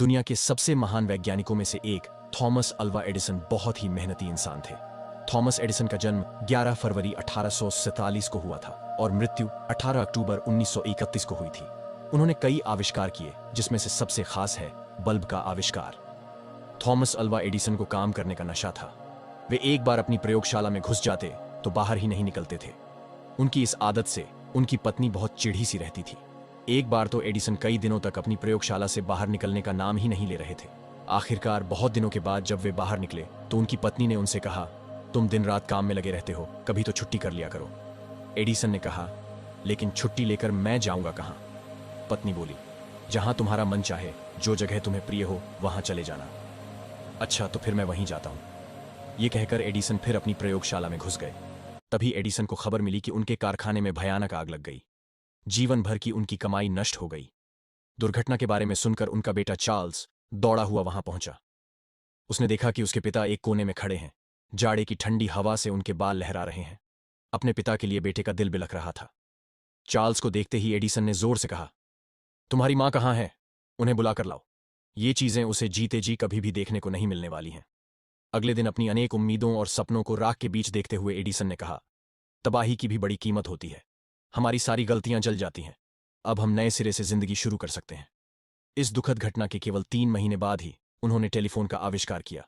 दुनिया के सबसे महान वैज्ञानिकों में से एक थॉमस अल्वा एडिसन बहुत ही मेहनती इंसान थे। थॉमस एडिसन का जन्म 11 फरवरी 1847 को हुआ था और मृत्यु 18 अक्टूबर 1931 को हुई थी। उन्होंने कई आविष्कार किए, जिसमें से सबसे खास है बल्ब का आविष्कार। थॉमस अल्वा एडिसन को काम करने का नशा था। वे एक बार अपनी प्रयोगशाला में घुस जाते तो बाहर ही नहीं निकलते थे। उनकी इस आदत से उनकी पत्नी बहुत चिढ़ी सी रहती थी। एक बार तो एडिसन कई दिनों तक अपनी प्रयोगशाला से बाहर निकलने का नाम ही नहीं ले रहे थे। आखिरकार बहुत दिनों के बाद जब वे बाहर निकले तो उनकी पत्नी ने उनसे कहा, तुम दिन रात काम में लगे रहते हो, कभी तो छुट्टी कर लिया करो। एडिसन ने कहा, लेकिन छुट्टी लेकर मैं जाऊंगा कहां? पत्नी बोली, जहां तुम्हारा मन चाहे, जो जगह तुम्हें प्रिय हो वहां चले जाना। अच्छा, तो फिर मैं वहीं जाता हूं। ये कहकर एडिसन फिर अपनी प्रयोगशाला में घुस गए। तभी एडिसन को खबर मिली कि उनके कारखाने में भयानक आग लग गई। जीवन भर की उनकी कमाई नष्ट हो गई। दुर्घटना के बारे में सुनकर उनका बेटा चार्ल्स दौड़ा हुआ वहां पहुंचा। उसने देखा कि उसके पिता एक कोने में खड़े हैं। जाड़े की ठंडी हवा से उनके बाल लहरा रहे हैं। अपने पिता के लिए बेटे का दिल बिलख रहा था। चार्ल्स को देखते ही एडिसन ने जोर से कहा, तुम्हारी मां कहां है? उन्हें बुलाकर लाओ। ये चीजें उसे जीते जी कभी भी देखने को नहीं मिलने वाली हैं। अगले दिन अपनी अनेक उम्मीदों और सपनों को राख के बीच देखते हुए एडिसन ने कहा, तबाही की भी बड़ी कीमत होती है। हमारी सारी गलतियां जल जाती हैं। अब हम नए सिरे से जिंदगी शुरू कर सकते हैं। इस दुखद घटना के केवल 3 महीने बाद ही उन्होंने टेलीफोन का आविष्कार किया।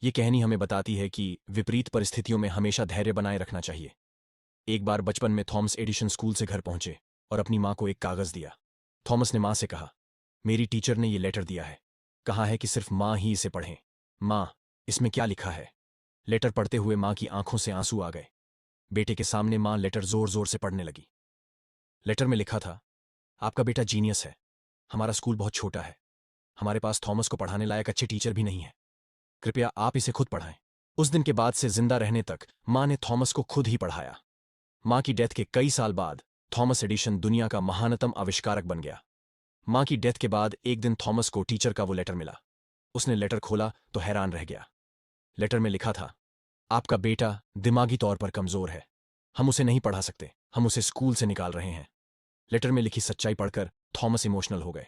ये कहानी हमें बताती है कि विपरीत परिस्थितियों में हमेशा धैर्य बनाए रखना चाहिए। एक बार बचपन में थॉमस एडिसन स्कूल से घर पहुंचे और अपनी मां को एक कागज दिया। थॉमस ने मां से कहा, मेरी टीचर ने ये लेटर दिया है। कहा है कि सिर्फ मां ही इसे पढ़ें। मां, इसमें क्या लिखा है? लेटर पढ़ते हुए मां की आंखों से आंसू आ गए। बेटे के सामने मां लेटर जोर जोर से पढ़ने लगी। लेटर में लिखा था, आपका बेटा जीनियस है। हमारा स्कूल बहुत छोटा है। हमारे पास थॉमस को पढ़ाने लायक अच्छे टीचर भी नहीं है। कृपया आप इसे खुद पढ़ाएं। उस दिन के बाद से जिंदा रहने तक मां ने थॉमस को खुद ही पढ़ाया। मां की डेथ के कई साल बाद थॉमस एडिसन दुनिया का महानतम आविष्कारक बन गया। मां की डेथ के बाद एक दिन थॉमस को टीचर का वो लेटर मिला। उसने लेटर खोला तो हैरान रह गया। लेटर में लिखा था, आपका बेटा दिमागी तौर पर कमजोर है। हम उसे नहीं पढ़ा सकते। हम उसे स्कूल से निकाल रहे हैं। लेटर में लिखी सच्चाई पढ़कर थॉमस इमोशनल हो गए।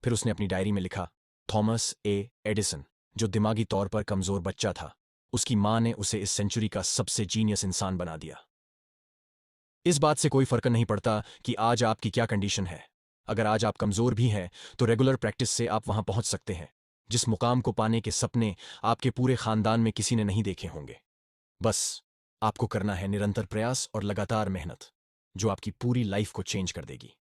फिर उसने अपनी डायरी में लिखा, थॉमस ए एडिसन, जो दिमागी तौर पर कमजोर बच्चा था, उसकी मां ने उसे इस सेंचुरी का सबसे जीनियस इंसान बना दिया। इस बात से कोई फर्क नहीं पड़ता कि आज आपकी क्या कंडीशन है। अगर आज आप कमजोर भी हैं तो रेगुलर प्रैक्टिस से आप वहां पहुंच सकते हैं जिस मुकाम को पाने के सपने आपके पूरे खानदान में किसी ने नहीं देखे होंगे। बस आपको करना है निरंतर प्रयास और लगातार मेहनत, जो आपकी पूरी लाइफ को चेंज कर देगी।